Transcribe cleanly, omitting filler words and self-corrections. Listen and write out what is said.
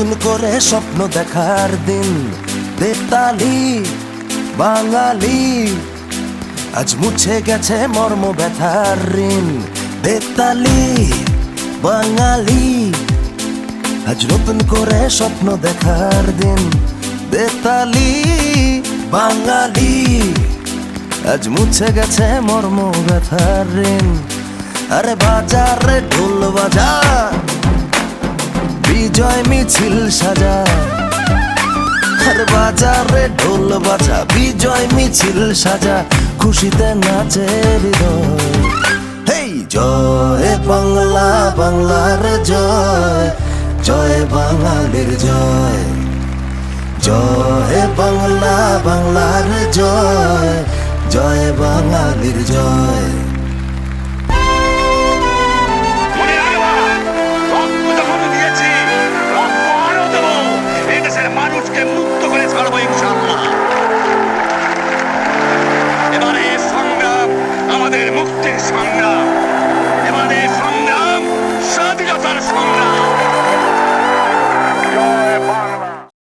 নতুন করে স্বপ্ন দেখার দিন। বেতালি বাঙালি, আজ মুছে গেছে মর্ম ব্যথার ঋণ। বেতালি বাঙালি, আজ নতুন করে স্বপ্ন দেখার দিন। বেতালি বাঙালি, আজ মুছে গেছে মর্ম ব্যথার ঋণ। আরে বাজারে ঢোল বাজা, বিজয় মিছিল সাজা। আরে বাজারে ঢোল বাজা, বিজয় মিছিল সাজা, খুশিতে নাচে হৃদয়। হেই জয় বাংলা, বাংলার জয়, জয় বাঙালির জয়। জয় বাংলা, বাংলার জয়, জয় বাঙালির জয়।